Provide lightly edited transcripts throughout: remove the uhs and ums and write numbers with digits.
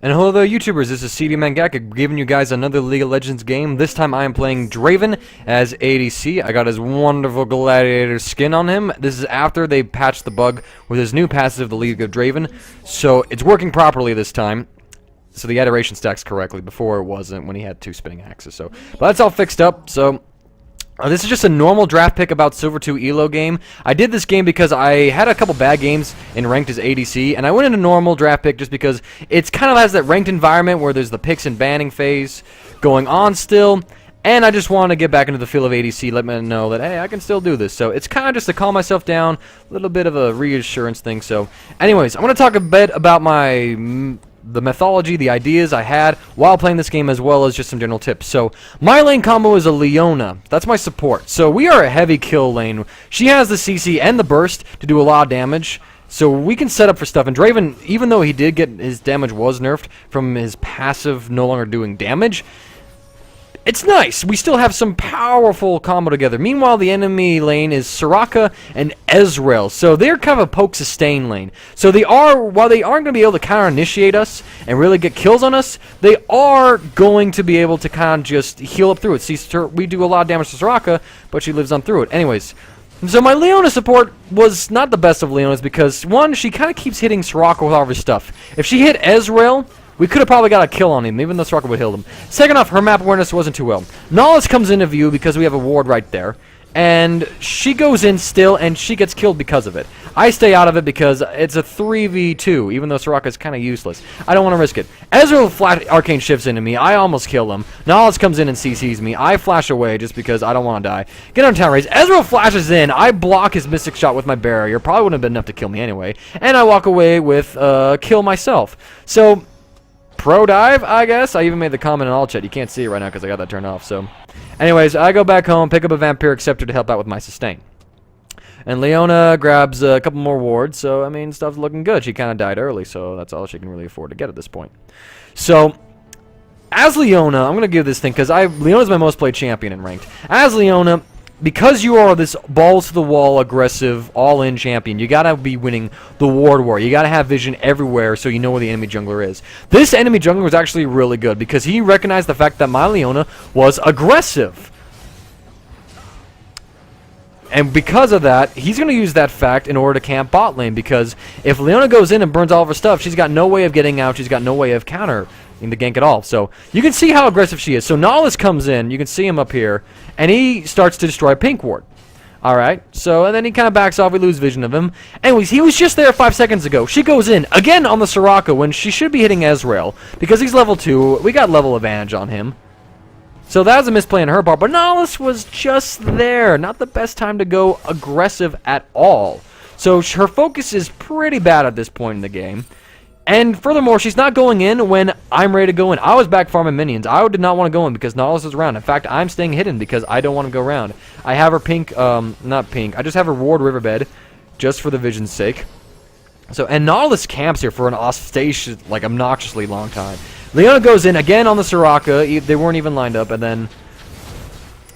And hello there, YouTubers. This is CD Mangaka giving you guys another League of Legends game. This time I am playing Draven as ADC. I got his wonderful gladiator skin on him. This is after they patched the bug with his new passive, the League of Draven. So it's working properly this time. So the adoration stacks correctly. Before it wasn't when he had two spinning axes. But that's all fixed up. So this is just a normal draft pick about Silver 2 Elo game. I did this game because I had a couple bad games in ranked as ADC, and I went into normal draft pick just because it's kind of has that ranked environment where there's the picks and banning phase going on still, and I just want to get back into the feel of ADC, let me know that, hey, I can still do this. So it's kind of just to calm myself down, a little bit of a reassurance thing. So anyways, I want to talk a bit about the mythology, the ideas I had while playing this game, as well as just some general tips. So my lane combo is a Leona. That's my support. So we are a heavy kill lane. She has the CC and the burst to do a lot of damage. So we can set up for stuff. And Draven, even though he did get his damage was nerfed from his passive no longer doing damage, it's nice. We still have some powerful combo together. Meanwhile, the enemy lane is Soraka and Ezreal. So they're kind of a poke sustain lane. So they are, while they aren't going to be able to counter initiate us and really get kills on us, they are going to be able to kind of just heal up through it. See, we do a lot of damage to Soraka, but she lives on through it. Anyways, so my Leona support was not the best of Leonas because, one, she kind of keeps hitting Soraka with all of her stuff. If she hit Ezreal, we could have probably got a kill on him, even though Soraka would heal him. Second off, her map awareness wasn't too well. Knowledge comes into view because we have a ward right there. And she goes in still, and she gets killed because of it. I stay out of it because it's a 3v2, even though Soraka is kind of useless. I don't want to risk it. Ezreal flat arcane shifts into me. I almost kill him. Knowledge comes in and CCs me. I flash away just because I don't want to die. Get on tower raise. Ezreal flashes in. I block his mystic shot with my barrier. Probably wouldn't have been enough to kill me anyway. And I walk away with kill myself. So pro dive, I guess. I even made the comment in all chat. You can't see it right now because I got that turned off. So, anyways, I go back home, pick up a Vampiric Scepter to help out with my sustain. And Leona grabs a couple more wards, so, I mean, stuff's looking good. She kind of died early, so that's all she can really afford to get at this point. So, as Leona, I'm going to give this thing, because Leona's my most played champion in ranked. As Leona, because you are this balls-to-the-wall, aggressive, all-in champion, you gotta be winning the ward war. You gotta have vision everywhere so you know where the enemy jungler is. This enemy jungler was actually really good because he recognized the fact that my Leona was aggressive. And because of that, he's going to use that fact in order to camp bot lane, because if Leona goes in and burns all of her stuff, she's got no way of getting out, she's got no way of countering the gank at all. So you can see how aggressive she is. So Nahlis comes in, you can see him up here, and he starts to destroy Pink Ward. Alright, so, and then he kind of backs off, we lose vision of him. Anyways, he was just there 5 seconds ago. She goes in, again on the Soraka, when she should be hitting Ezreal. Because he's level 2, we got level advantage on him. So that was a misplay on her part, but Nahlis was just there. Not the best time to go aggressive at all. So her focus is pretty bad at this point in the game. And furthermore, she's not going in when I'm ready to go in. I was back farming minions. I did not want to go in because Nahlis is around. In fact, I'm staying hidden because I don't want to go around. I have her pink, not pink. I just have her ward riverbed just for the vision's sake. So, and Nahlis camps here for an ostentatious, like, obnoxiously long time. Leona goes in again on the Soraka. They weren't even lined up, and then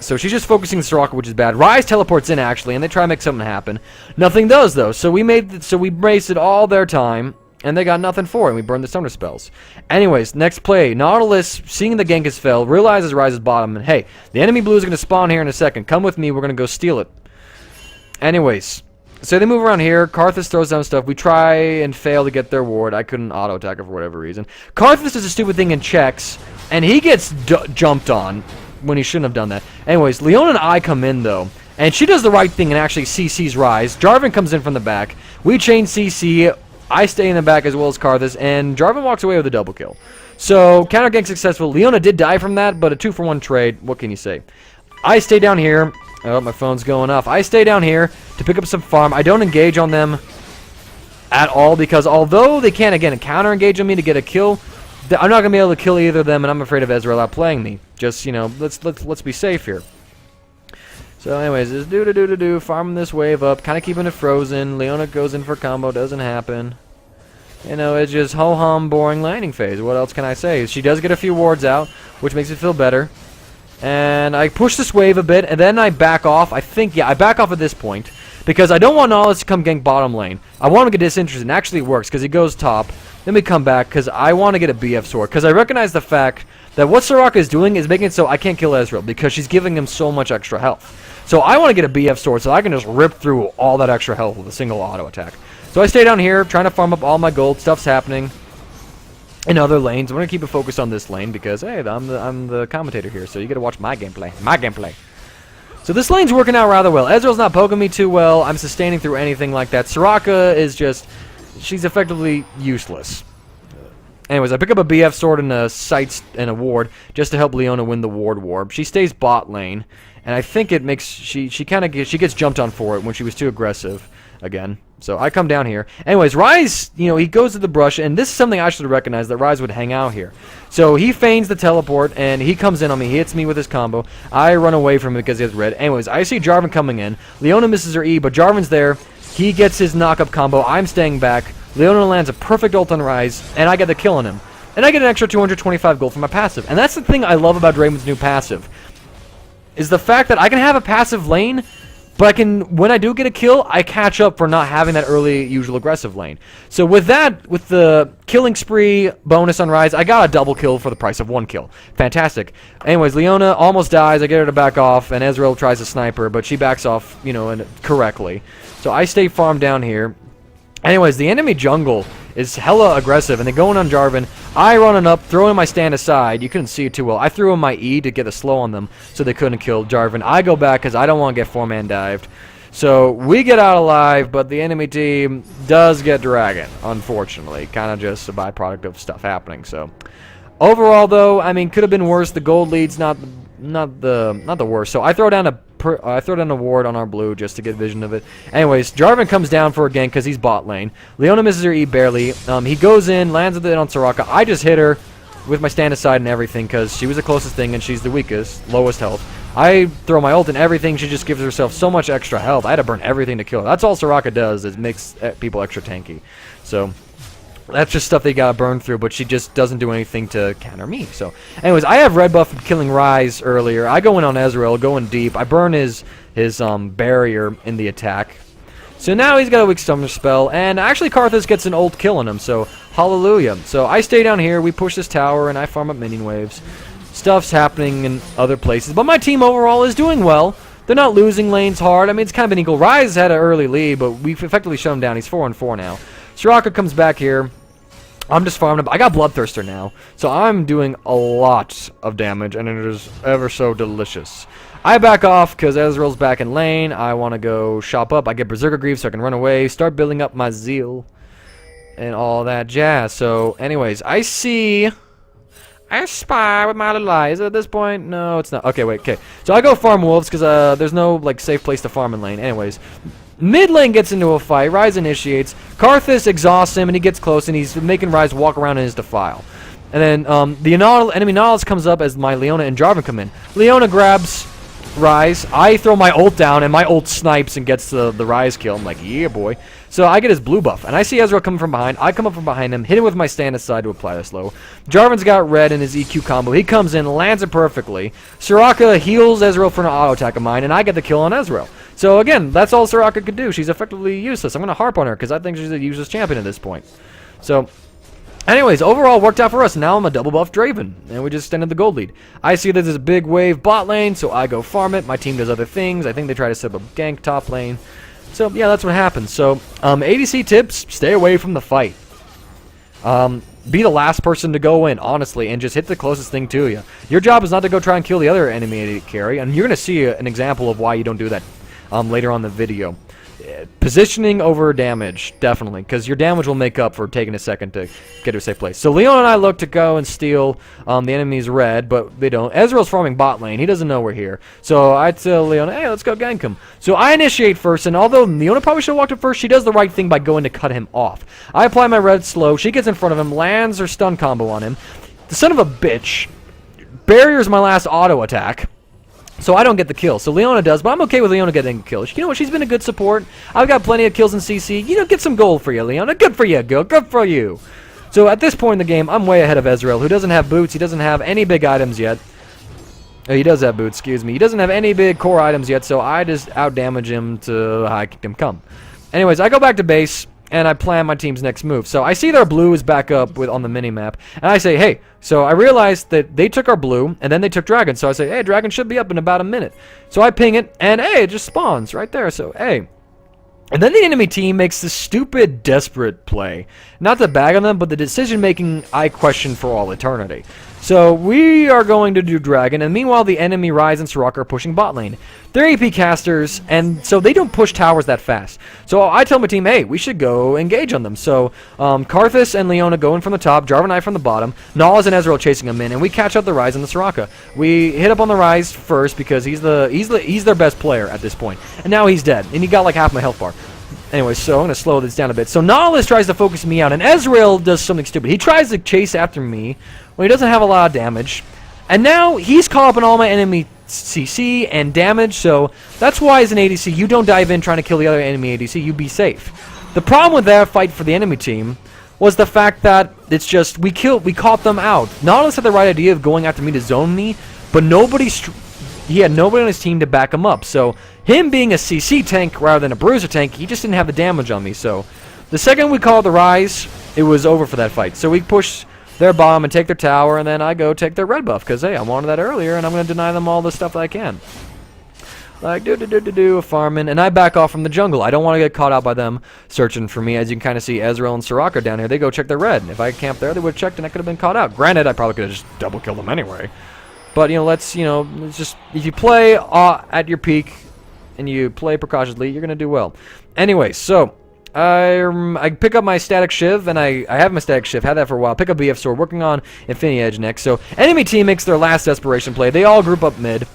so she's just focusing the Soraka, which is bad. Ryze teleports in actually, and they try to make something happen. Nothing does though. So we wasted all their time, and they got nothing for it. We burned the summoner spells. Anyways, next play. Nautilus, seeing the gank has failed, realizes Ryze's bottom, and hey, the enemy blue is going to spawn here in a second. Come with me. We're going to go steal it. Anyways. So they move around here. Karthus throws down stuff. We try and fail to get their ward. I couldn't auto-attack her for whatever reason. Karthus does a stupid thing and checks, and he gets jumped on when he shouldn't have done that. Anyways, Leona and I come in, though, and she does the right thing and actually CC's Ryze. Jarvan comes in from the back. We chain CC. I stay in the back as well as Karthus, and Jarvan walks away with a double kill. So, counter gank successful. Leona did die from that, but a 2-for-1 trade. What can you say? I stay down here. Oh, my phone's going off. I stay down here to pick up some farm. I don't engage on them at all because although they can, again, counter-engage on me to get a kill, I'm not going to be able to kill either of them, and I'm afraid of Ezreal outplaying me. Just, you know, let's be safe here. So, anyways, just farming this wave up, kind of keeping it frozen. Leona goes in for combo, doesn't happen. You know, it's just ho-hum, boring laning phase. What else can I say? She does get a few wards out, which makes it feel better. And I push this wave a bit, and then I back off. I think, yeah, I back off at this point. Because I don't want Nahlis to come gank bottom lane. I want him to get disinterested, and actually it works, because he goes top. Then we come back because I want to get a BF sword. Because I recognize the fact that what Soraka is doing is making it so I can't kill Ezreal because she's giving him so much extra health. So I want to get a BF sword so I can just rip through all that extra health with a single auto attack. So I stay down here trying to farm up all my gold. Stuff's happening in other lanes. I'm going to keep it focused on this lane because, hey, I'm the commentator here. So you got to watch my gameplay. My gameplay. So this lane's working out rather well. Ezreal's not poking me too well. I'm sustaining through anything like that. Soraka is just... she's effectively useless. Anyways, I pick up a BF sword and a sights and a ward just to help Leona win the ward war. She stays bot lane, and I think it makes she gets jumped on for it when she was too aggressive again. So I come down here. Anyways, Ryze, he goes to the brush, and this is something I should have recognized, that Ryze would hang out here. So he feigns the teleport, and he comes in on me. He hits me with his combo. I run away from him because he has red. Anyways, I see Jarvan coming in. Leona misses her E, but Jarvan's there. He gets his knock-up combo. I'm staying back. Leona lands a perfect ult on Ryze, and I get the kill on him. And I get an extra 225 gold for my passive. And that's the thing I love about Draven's new passive, is the fact that I can have a passive lane, but when I do get a kill, I catch up for not having that early usual aggressive lane. So with that, with the killing spree bonus on Ryze, I got a double kill for the price of 1 kill. Fantastic. Anyways, Leona almost dies. I get her to back off, and Ezreal tries to snipe her, but she backs off, and correctly. So I stay farmed down here. Anyways, the enemy jungle is hella aggressive, and they're going on Jarvan. I running up, throwing my stand aside. You couldn't see it too well. I threw in my E to get a slow on them, so they couldn't kill Jarvan. I go back because I don't want to get 4-man dived. So we get out alive, but the enemy team does get Dragon, unfortunately. Kind of just a byproduct of stuff happening. So overall, though, I mean, could have been worse. The gold lead's not the worst. So I throw down a ward on our blue just to get vision of it. Anyways, Jarvan comes down for a gank because he's bot lane. Leona misses her E barely. He goes in, lands it on Soraka. I just hit her with my stand aside and everything because she was the closest thing and she's the weakest, lowest health. I throw my ult and everything. She just gives herself so much extra health. I had to burn everything to kill her. That's all Soraka does, is makes people extra tanky. So that's just stuff they gotta burn through, but she just doesn't do anything to counter me. So, anyways, I have red buff from killing Ryze earlier. I go in on Ezreal, going deep. I burn his barrier in the attack. So now he's got a weak summoner spell, and actually Karthus gets an ult kill on him, so hallelujah. So I stay down here, we push this tower, and I farm up minion waves. Stuff's happening in other places, but my team overall is doing well. They're not losing lanes hard. I mean, it's kind of an equal. Ryze had an early lead, but we've effectively shut him down. He's 4-4 now. Soraka comes back here. I'm just farming up. I got Bloodthirster now, so I'm doing a lot of damage, and it is ever so delicious. I back off because Ezreal's back in lane. I want to go shop up. I get Berserker Greaves so I can run away, start building up my zeal, and all that jazz. So, anyways, I spy with my little eyes. At this point, no, it's not. Okay, wait, okay. So I go farm wolves because there's no safe place to farm in lane. Anyways, mid lane gets into a fight. Ryze initiates. Karthus exhausts him, and he gets close, and he's making Ryze walk around in his defile. And then the enemy Nautilus comes up as my Leona and Jarvan come in. Leona grabs Ryze. I throw my ult down, and my ult snipes and gets the Ryze kill. I'm like, yeah, boy. So I get his blue buff, and I see Ezreal coming from behind. I come up from behind him, hit him with my stand aside to apply the slow. Jarvan's got red in his EQ combo. He comes in, lands it perfectly. Soraka heals Ezreal for an auto attack of mine, and I get the kill on Ezreal. So again, that's all Soraka could do. She's effectively useless. I'm going to harp on her because I think she's a useless champion at this point. So, anyways, overall worked out for us. Now I'm a double buff Draven, and we just extended the gold lead. I see that there's a big wave bot lane, so I go farm it. My team does other things. I think they try to set up a gank top lane. So, yeah, that's what happens. So, ADC tips, stay away from the fight. Be the last person to go in, honestly, and just hit the closest thing to you. Your job is not to go try and kill the other enemy carry, and you're going to see an example of why you don't do that later on in the video. Positioning over damage, definitely, because your damage will make up for taking a second to get to a safe place. So Leon and I look to go and steal the enemy's red, but they don't. Ezreal's farming bot lane. He doesn't know we're here. So I tell Leon, hey, let's go gank him. So I initiate first, and although Leona probably should have walked up first, she does the right thing by going to cut him off. I apply my red slow. She gets in front of him, lands her stun combo on him. The son of a bitch barriers my last auto attack. So I don't get the kill. So Leona does, but I'm okay with Leona getting a kill. You know what? She's been a good support. I've got plenty of kills in CC. You know, get some gold for you, Leona. Good for you, girl. Good for you. So at this point in the game, I'm way ahead of Ezreal, who doesn't have boots. He doesn't have any big items yet. Oh, he does have boots, excuse me. He doesn't have any big core items yet, so I just out-damage him to high kingdom come. Anyways, I go back to base. and I plan my team's next move. So I see their blue is back up on the mini-map, and I say, hey, so I realized that they took our blue, and then they took dragon. So I say, hey, dragon should be up in about a minute. So I ping it, and hey, it just spawns right there. So, hey. And then the enemy team makes this stupid, desperate play. Not to bag on them, but the decision-making I question for all eternity. So we are going to do dragon, and meanwhile the enemy Ryze and Soraka are pushing bot lane. They're AP casters, and so they don't push towers that fast. So I tell my team, hey, we should go engage on them. So Karthus and Leona go in from the top, Jarvan and I from the bottom, Nahz and Ezreal chasing them in, and we catch up the Ryze and the Soraka. We hit up on the Ryze first because he's their best player at this point. And now he's dead, and he got like half my health bar. Anyway, so I'm going to slow this down a bit. So Nahz tries to focus me out, and Ezreal does something stupid. He tries to chase after me when he doesn't have a lot of damage. And now he's caught up in all my enemy CC and damage, so that's why as an ADC, you don't dive in trying to kill the other enemy ADC. You be safe. The problem with that fight for the enemy team was the fact that it's just, we caught them out. Nahz had the right idea of going after me to zone me, but he had nobody on his team to back him up. So him being a CC tank rather than a bruiser tank, he just didn't have the damage on me. So the second we called the Ryze, it was over for that fight. So we push their bomb and take their tower, and then I go take their red buff, because, hey, I wanted that earlier, and I'm going to deny them all the stuff that I can. Like, farming, and I back off from the jungle. I don't want to get caught out by them searching for me. As you can kind of see, Ezreal and Soraka down here, they go check their red. If I camped there, they would have checked, and I could have been caught out. Granted, I probably could have just double killed them anyway. But, let's just, if you play at your peak, and you play precautiously, you're going to do well. Anyway, so I pick up my static shiv, and I have my static shiv, had that for a while. Pick up BF sword, working on Infinity Edge next. So enemy team makes their last desperation play. They all group up mid.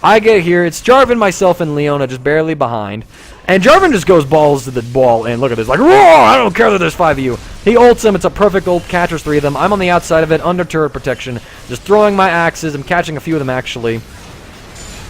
I get here. It's Jarvan, myself, and Leona just barely behind. And Jarvan just goes balls to the wall, and look at this, like, roar! I don't care that there's 5 of you. He ults him. It's a perfect ult. Catches 3 of them. I'm on the outside of it, under turret protection, just throwing my axes. I'm catching a few of them, actually.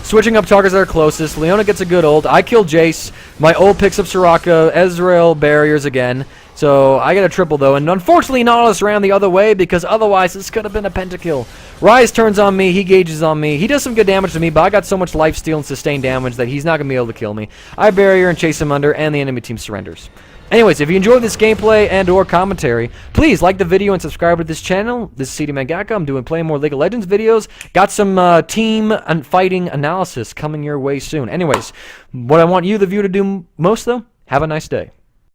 Switching up targets that are closest. Leona gets a good ult. I kill Jace. My ult picks up Soraka. Ezreal barriers again. So I get a triple, though. And unfortunately, Nautilus ran the other way, because otherwise this could have been a pentakill. Ryze turns on me. He gauges on me. He does some good damage to me, but I got so much lifesteal and sustained damage that he's not going to be able to kill me. I barrier and chase him under, and the enemy team surrenders. Anyways, if you enjoyed this gameplay and or commentary, please like the video and subscribe to this channel. This is CD Mangaka. I'm playing more League of Legends videos. Got some team and fighting analysis coming your way soon. Anyways, what I want you, the viewer, to do most, though, have a nice day.